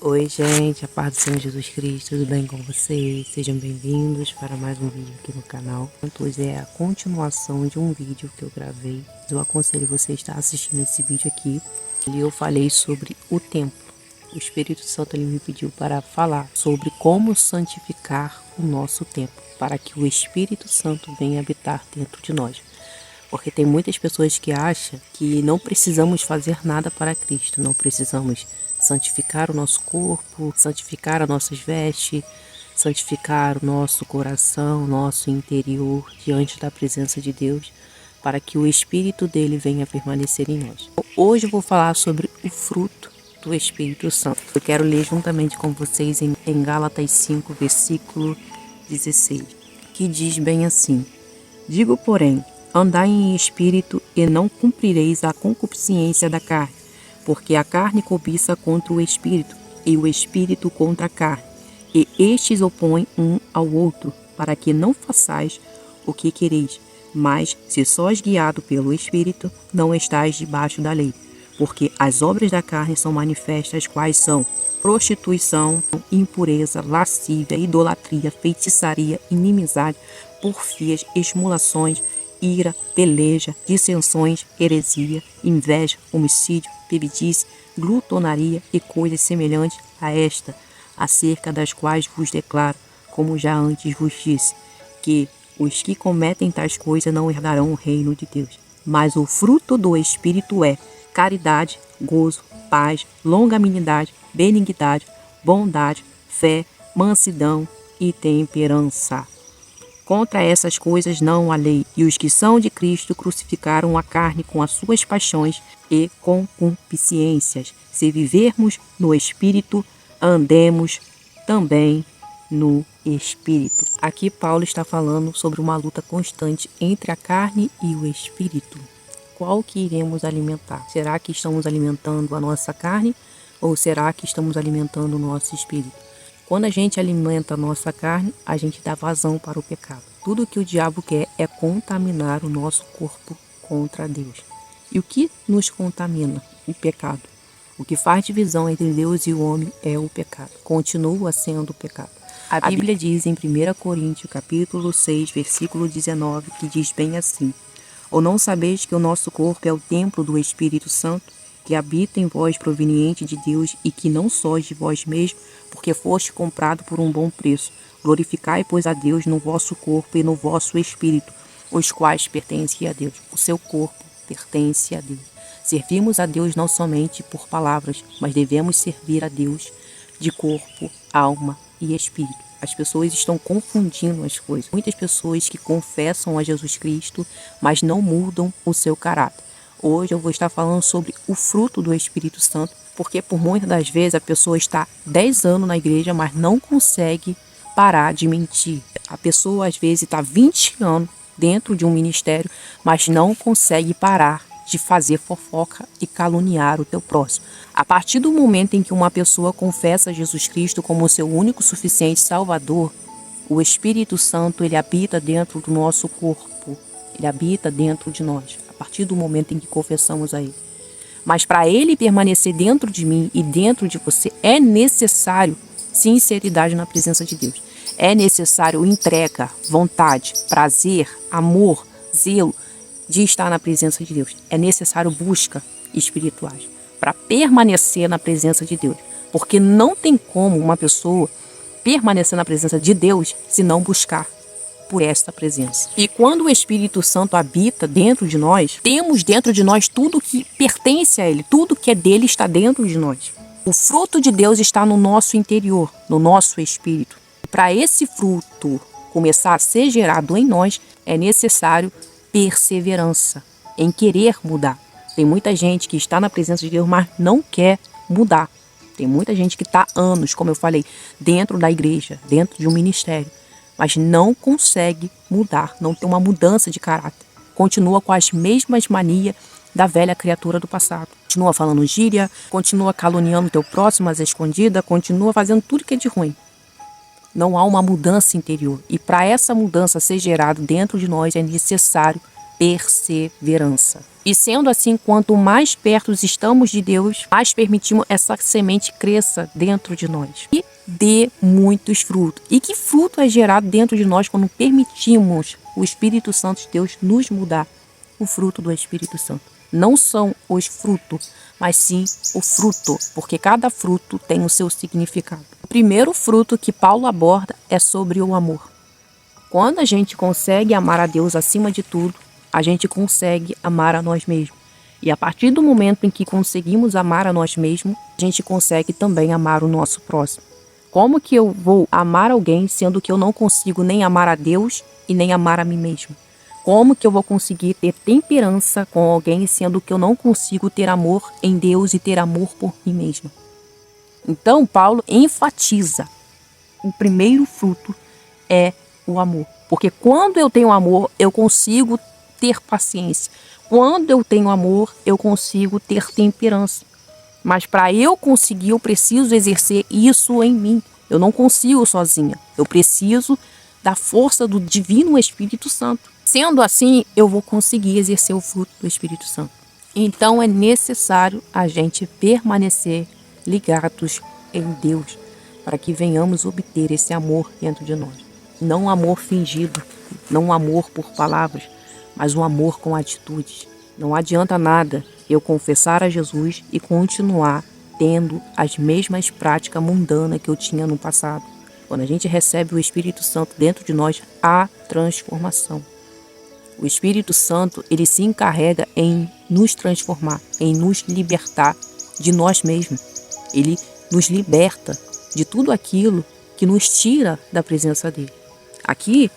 Oi gente, a paz do Senhor Jesus Cristo, tudo bem com vocês? Sejam bem-vindos para mais um vídeo aqui no canal. Hoje é a continuação de um vídeo que eu gravei. Eu aconselho você a estar assistindo esse vídeo aqui. E eu falei sobre o templo. O Espírito Santo ele me pediu para falar sobre como santificar o nosso templo, para que o Espírito Santo venha habitar dentro de nós. Porque tem muitas pessoas que acham que não precisamos fazer nada para Cristo, não precisamos santificar o nosso corpo, santificar as nossas vestes, santificar o nosso coração, o nosso interior diante da presença de Deus, para que o Espírito dele venha permanecer em nós. Hoje eu vou falar sobre o fruto do Espírito Santo. Eu quero ler juntamente com vocês em Gálatas 5, versículo 16, que diz bem assim: Digo, porém, andai em espírito e não cumprireis a concupiscência da carne, porque a carne cobiça contra o espírito, e o espírito contra a carne, e estes opõem um ao outro, para que não façais o que quereis. Mas, se sois guiado pelo espírito, não estais debaixo da lei, porque as obras da carne são manifestas, quais são: prostituição, impureza, lascívia, idolatria, feitiçaria, inimizade, porfias, esmulações, ira, peleja, dissensões, heresia, inveja, homicídio, bebedice, glutonaria e coisas semelhantes a esta, acerca das quais vos declaro, como já antes vos disse, que os que cometem tais coisas não herdarão o reino de Deus. Mas o fruto do Espírito é caridade, gozo, paz, longanimidade, benignidade, bondade, fé, mansidão e temperança. Contra essas coisas não há lei, e os que são de Cristo crucificaram a carne com as suas paixões e concupiscências. Se vivermos no Espírito, andemos também no Espírito. Aqui Paulo está falando sobre uma luta constante entre a carne e o Espírito. Qual que iremos alimentar? Será que estamos alimentando a nossa carne ou será que estamos alimentando o nosso Espírito? Quando a gente alimenta a nossa carne, a gente dá vazão para o pecado. Tudo que o diabo quer é contaminar o nosso corpo contra Deus. E o que nos contamina? O pecado. O que faz divisão entre Deus e o homem é o pecado. Continua sendo o pecado. A Bíblia diz em 1 Coríntios, capítulo 6, versículo 19, que diz bem assim: Ou não sabeis que o nosso corpo é o templo do Espírito Santo, que habita em vós proveniente de Deus, e que não sois de vós mesmos, porque foste comprado por um bom preço. Glorificai, pois, a Deus no vosso corpo e no vosso espírito, os quais pertencem a Deus. O seu corpo pertence a Deus. Servimos a Deus não somente por palavras, mas devemos servir a Deus de corpo, alma e espírito. As pessoas estão confundindo as coisas. Muitas pessoas que confessam a Jesus Cristo, mas não mudam o seu caráter. Hoje eu vou estar falando sobre o fruto do Espírito Santo, porque por muitas das vezes a pessoa está 10 anos na igreja, mas não consegue parar de mentir. A pessoa às vezes está 20 anos dentro de um ministério, mas não consegue parar de fazer fofoca e caluniar o teu próximo. A partir do momento em que uma pessoa confessa Jesus Cristo como seu único suficiente Salvador, o Espírito Santo ele habita dentro do nosso corpo, ele habita dentro de nós. A partir do momento em que confessamos a Ele. Mas para Ele permanecer dentro de mim e dentro de você, é necessário sinceridade na presença de Deus. É necessário entrega, vontade, prazer, amor, zelo de estar na presença de Deus. É necessário busca espirituais para permanecer na presença de Deus. Porque não tem como uma pessoa permanecer na presença de Deus se não buscar por esta presença. E quando o Espírito Santo habita dentro de nós, temos dentro de nós tudo que pertence a Ele, tudo que é dele está dentro de nós. O fruto de Deus está no nosso interior, no nosso espírito. Para esse fruto começar a ser gerado em nós, é necessário perseverança em querer mudar. Tem muita gente que está na presença de Deus, mas não quer mudar. Tem muita gente que está anos, como eu falei, dentro da igreja, dentro de um ministério, mas não consegue mudar, não tem uma mudança de caráter. Continua com as mesmas manias da velha criatura do passado. Continua falando gíria, continua caluniando o teu próximo às escondidas, continua fazendo tudo que é de ruim. Não há uma mudança interior. E para essa mudança ser gerada dentro de nós é necessário perseverança. E sendo assim, quanto mais perto estamos de Deus, mais permitimos essa semente cresça dentro de nós e dê muitos frutos. E que fruto é gerado dentro de nós quando permitimos o Espírito Santo de Deus nos mudar? O fruto do Espírito Santo. Não são os frutos, mas sim o fruto, porque cada fruto tem o seu significado. O primeiro fruto que Paulo aborda é sobre o amor. Quando a gente consegue amar a Deus acima de tudo, a gente consegue amar a nós mesmos. E a partir do momento em que conseguimos amar a nós mesmos, a gente consegue também amar o nosso próximo. Como que eu vou amar alguém sendo que eu não consigo nem amar a Deus e nem amar a mim mesmo? Como que eu vou conseguir ter temperança com alguém sendo que eu não consigo ter amor em Deus e ter amor por mim mesmo? Então, Paulo enfatiza: o primeiro fruto é o amor. Porque quando eu tenho amor, eu consigo ter paciência. Quando eu tenho amor, eu consigo ter temperança. Mas para eu conseguir, eu preciso exercer isso em mim. Eu não consigo sozinha. Eu preciso da força do Divino Espírito Santo. Sendo assim, eu vou conseguir exercer o fruto do Espírito Santo. Então é necessário a gente permanecer ligados em Deus para que venhamos obter esse amor dentro de nós. Não um amor fingido, não um amor por palavras, mas um amor com atitudes. Não adianta nada eu confessar a Jesus e continuar tendo as mesmas práticas mundanas que eu tinha no passado. Quando a gente recebe o Espírito Santo dentro de nós, há transformação. O Espírito Santo, ele se encarrega em nos transformar, em nos libertar de nós mesmos. Ele nos liberta de tudo aquilo que nos tira da presença dele. Aqui,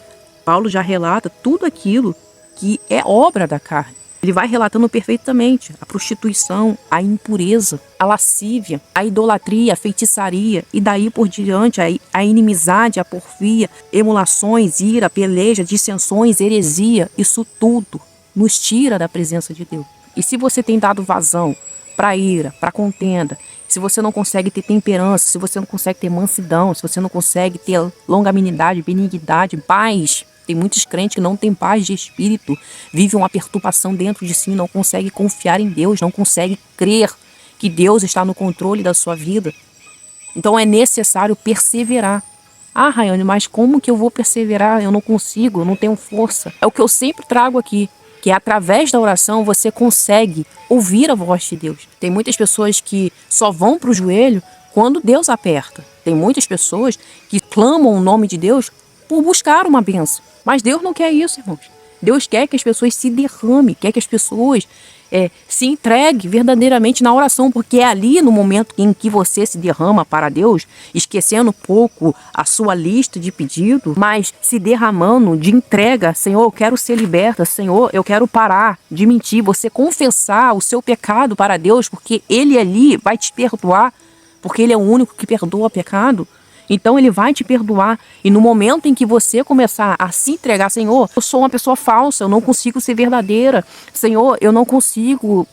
Paulo já relata tudo aquilo que é obra da carne. Ele vai relatando perfeitamente a prostituição, a impureza, a lascívia, a idolatria, a feitiçaria e daí por diante a inimizade, a porfia, emulações, ira, peleja, dissensões, heresia. Isso tudo nos tira da presença de Deus. E se você tem dado vazão para ira, para contenda, se você não consegue ter temperança, se você não consegue ter mansidão, se você não consegue ter longanimidade, benignidade, paz. Tem muitos crentes que não têm paz de espírito, vivem uma perturbação dentro de si, não conseguem confiar em Deus, não conseguem crer que Deus está no controle da sua vida. Então é necessário perseverar. Ah, Rayane, mas como que eu vou perseverar? Eu não consigo, eu não tenho força. É o que eu sempre trago aqui, que através da oração você consegue ouvir a voz de Deus. Tem muitas pessoas que só vão para o joelho quando Deus aperta. Tem muitas pessoas que clamam o nome de Deus por buscar uma bênção. Mas Deus não quer isso, irmãos. Deus quer que as pessoas se derramem, quer que as pessoas se entreguem verdadeiramente na oração, porque é ali no momento em que você se derrama para Deus, esquecendo um pouco a sua lista de pedidos, mas se derramando de entrega. Senhor, eu quero ser liberta. Senhor, eu quero parar de mentir. Você confessar o seu pecado para Deus, porque Ele ali vai te perdoar, porque Ele é o único que perdoa pecado. Então Ele vai te perdoar. E no momento em que você começar a se entregar, Senhor, eu sou uma pessoa falsa, eu não consigo ser verdadeira. Senhor, eu não consigo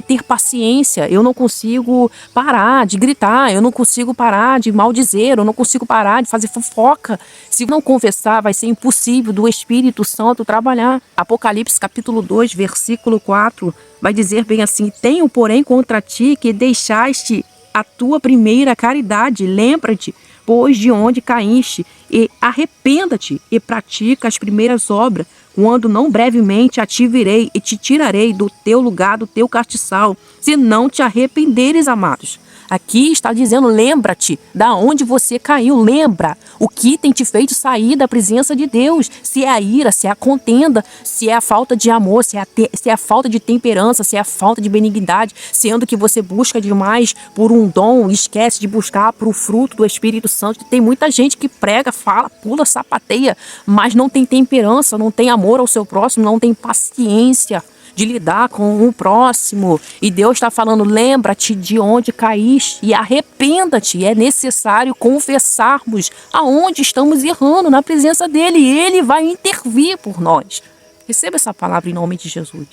ter paciência, eu não consigo parar de gritar, eu não consigo parar de maldizer, eu não consigo parar de fazer fofoca. Se não confessar, vai ser impossível do Espírito Santo trabalhar. Apocalipse capítulo 2, versículo 4, vai dizer bem assim: tenho, porém, contra ti que deixaste a tua primeira caridade. Lembra-te, pois, de onde caíste, e arrependa-te e pratica as primeiras obras, quando não brevemente a te virei e te tirarei do teu lugar, do teu castiçal, se não te arrependeres, amados. Aqui está dizendo: lembra-te da onde você caiu, lembra o que tem te feito sair da presença de Deus. Se é a ira, se é a contenda, se é a falta de amor, se é a falta de temperança, se é a falta de benignidade, sendo que você busca demais por um dom e esquece de buscar para o fruto do Espírito Santo. Tem muita gente que prega, fala, pula, sapateia, mas não tem temperança, não tem amor ao seu próximo, não tem paciência de lidar com o próximo. E Deus está falando: lembra-te de onde caíste e arrependa-te. É necessário confessarmos aonde estamos errando na presença dele, e ele vai intervir por nós. Receba essa palavra em nome de Jesus.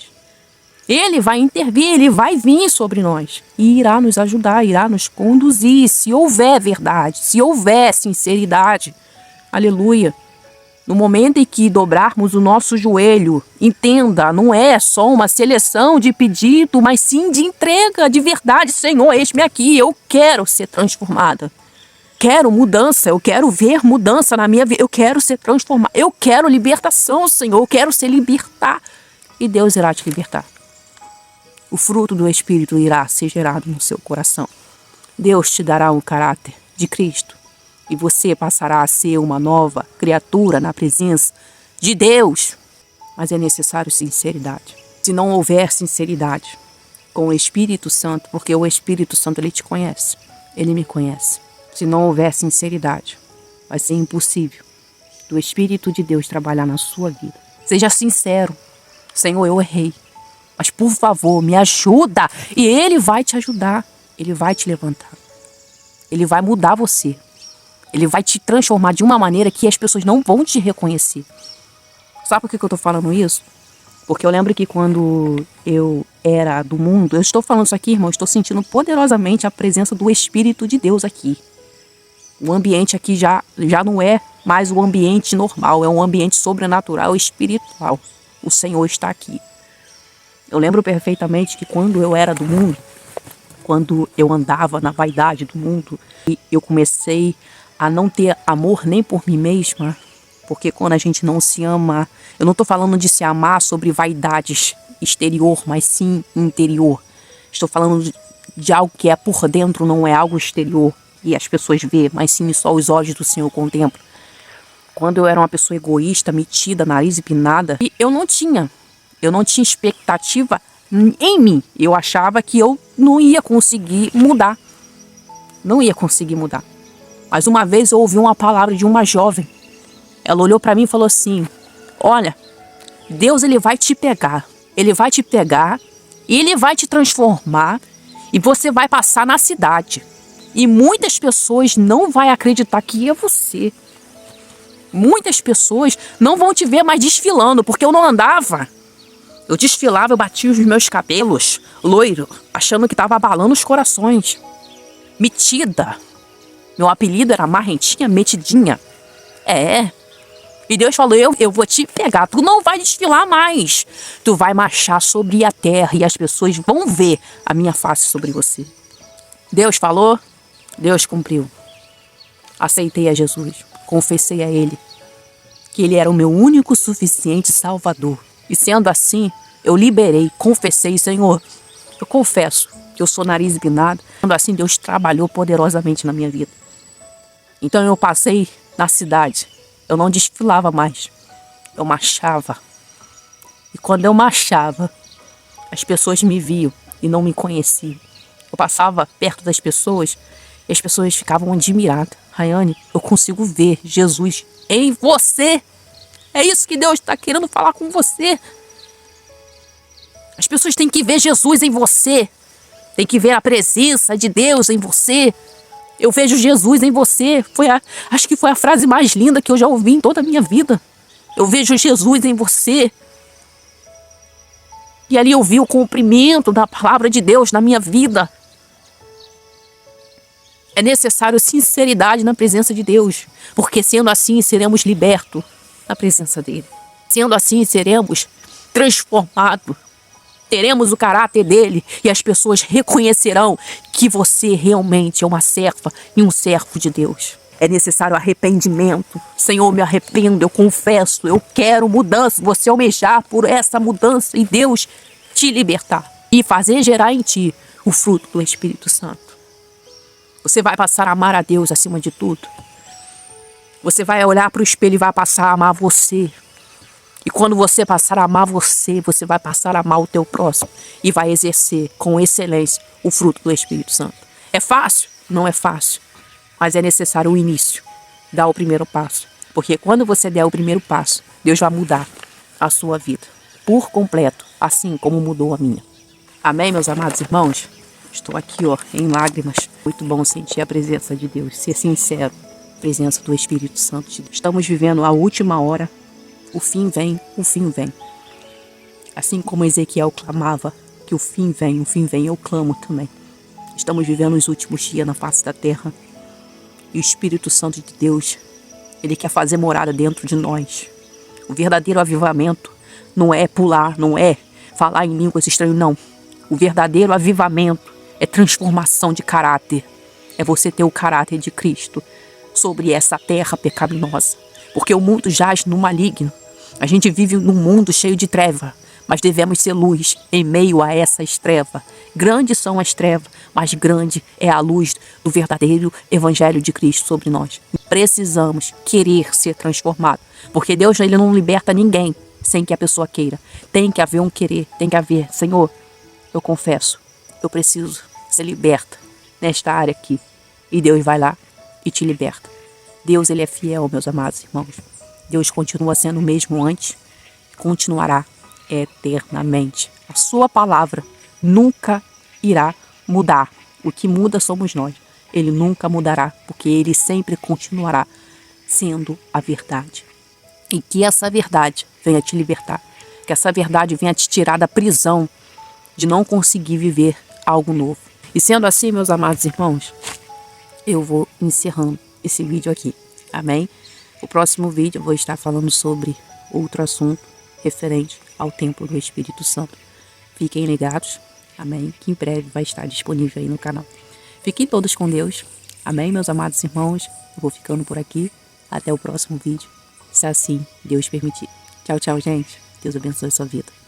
Ele vai intervir, ele vai vir sobre nós e irá nos ajudar, irá nos conduzir, se houver verdade, se houver sinceridade. Aleluia. No momento em que dobrarmos o nosso joelho, entenda, não é só uma seleção de pedido, mas sim de entrega de verdade. Senhor, eis-me aqui, eu quero ser transformada. Quero mudança, eu quero ver mudança na minha vida, eu quero ser transformada, eu quero libertação, Senhor, eu quero ser libertar. E Deus irá te libertar. O fruto do Espírito irá ser gerado no seu coração. Deus te dará um caráter de Cristo. E você passará a ser uma nova criatura na presença de Deus. Mas é necessário sinceridade. Se não houver sinceridade com o Espírito Santo, porque o Espírito Santo, ele te conhece, ele me conhece. Se não houver sinceridade, vai ser impossível do Espírito de Deus trabalhar na sua vida. Seja sincero. Senhor, eu errei. Mas por favor, me ajuda. E Ele vai te ajudar. Ele vai te levantar. Ele vai mudar você. Ele vai te transformar de uma maneira que as pessoas não vão te reconhecer. Sabe por que eu tô falando isso? Porque eu lembro que quando eu era do mundo, eu estou falando isso aqui, irmão, eu estou sentindo poderosamente a presença do Espírito de Deus aqui. O ambiente aqui já não é mais o ambiente normal, é um ambiente sobrenatural, espiritual. O Senhor está aqui. Eu lembro perfeitamente que quando eu era do mundo, quando eu andava na vaidade do mundo, e eu comecei a não ter amor nem por mim mesma, porque quando a gente não se ama, eu não estou falando de se amar sobre vaidades exterior, mas sim interior. Estou falando de algo que é por dentro, não é algo exterior, e as pessoas vê, mas sim só os olhos do Senhor contemplam. Quando eu era uma pessoa egoísta, metida, nariz empinada, e eu não tinha expectativa em mim. Eu achava que eu não ia conseguir mudar. Não ia conseguir mudar. Mas uma vez eu ouvi uma palavra de uma jovem. Ela olhou para mim e falou assim: olha, Deus, ele vai te pegar. Ele vai te pegar e ele vai te transformar e você vai passar na cidade. E muitas pessoas não vão acreditar que é você. Muitas pessoas não vão te ver mais desfilando, porque eu não andava. Eu desfilava, eu batia os meus cabelos loiro, achando que estava abalando os corações. Metida. Meu apelido era marrentinha, metidinha. É. E Deus falou, eu vou te pegar. Tu não vai desfilar mais. Tu vai marchar sobre a terra e as pessoas vão ver a minha face sobre você. Deus falou, Deus cumpriu. Aceitei a Jesus. Confessei a Ele que Ele era o meu único suficiente Salvador. E sendo assim, eu liberei, confessei, Senhor, eu confesso que eu sou nariz empinado. Sendo assim, Deus trabalhou poderosamente na minha vida. Então eu passei na cidade. Eu não desfilava mais. Eu marchava. E quando eu marchava, as pessoas me viam e não me conheciam. Eu passava perto das pessoas e as pessoas ficavam admiradas. Rayane, eu consigo ver Jesus em você. É isso que Deus está querendo falar com você. As pessoas têm que ver Jesus em você. Tem que ver a presença de Deus em você. Eu vejo Jesus em você. Acho que foi a frase mais linda que eu já ouvi em toda a minha vida. Eu vejo Jesus em você. E ali eu vi o cumprimento da palavra de Deus na minha vida. É necessário sinceridade na presença de Deus. Porque sendo assim, seremos libertos na presença dEle. Sendo assim, seremos transformados. Teremos o caráter dEle e as pessoas reconhecerão que você realmente é uma serva e um servo de Deus. É necessário arrependimento. Senhor, me arrependo, eu confesso, eu quero mudança. Você almejar por essa mudança e Deus te libertar e fazer gerar em ti o fruto do Espírito Santo. Você vai passar a amar a Deus acima de tudo. Você vai olhar para o espelho e vai passar a amar você. E quando você passar a amar você, você vai passar a amar o teu próximo. E vai exercer com excelência o fruto do Espírito Santo. É fácil? Não é fácil. Mas é necessário o início. Dar o primeiro passo. Porque quando você der o primeiro passo, Deus vai mudar a sua vida. Por completo. Assim como mudou a minha. Amém, meus amados irmãos? Estou aqui, em lágrimas. Muito bom sentir a presença de Deus. Ser sincero. A presença do Espírito Santo de Deus. Estamos vivendo a última hora. O fim vem, o fim vem. Assim como Ezequiel clamava que o fim vem, eu clamo também. Estamos vivendo os últimos dias na face da terra. E o Espírito Santo de Deus Ele quer fazer morada dentro de nós. O verdadeiro avivamento não é pular, não é falar em línguas estranhas, não. O verdadeiro avivamento é transformação de caráter. É você ter o caráter de Cristo sobre essa terra pecaminosa. Porque o mundo jaz no maligno. A gente vive num mundo cheio de treva, mas devemos ser luz em meio a essas trevas. Grandes são as trevas, mas grande é a luz do verdadeiro evangelho de Cristo sobre nós. Precisamos querer ser transformados, porque Deus ele não liberta ninguém sem que a pessoa queira. Tem que haver um querer, tem que haver, Senhor, eu confesso, eu preciso ser liberta nesta área aqui. E Deus vai lá e te liberta. Deus ele é fiel, meus amados irmãos. Deus continua sendo o mesmo antes, continuará eternamente. A sua palavra nunca irá mudar. O que muda somos nós. Ele nunca mudará, porque ele sempre continuará sendo a verdade. E que essa verdade venha te libertar. Que essa verdade venha te tirar da prisão de não conseguir viver algo novo. E sendo assim, meus amados irmãos, eu vou encerrando esse vídeo aqui. Amém? O próximo vídeo eu vou estar falando sobre outro assunto referente ao templo do Espírito Santo. Fiquem ligados, amém? Que em breve vai estar disponível aí no canal. Fiquem todos com Deus, amém, meus amados irmãos? Eu vou ficando por aqui. Até o próximo vídeo, se assim Deus permitir. Tchau, tchau, gente. Deus abençoe a sua vida.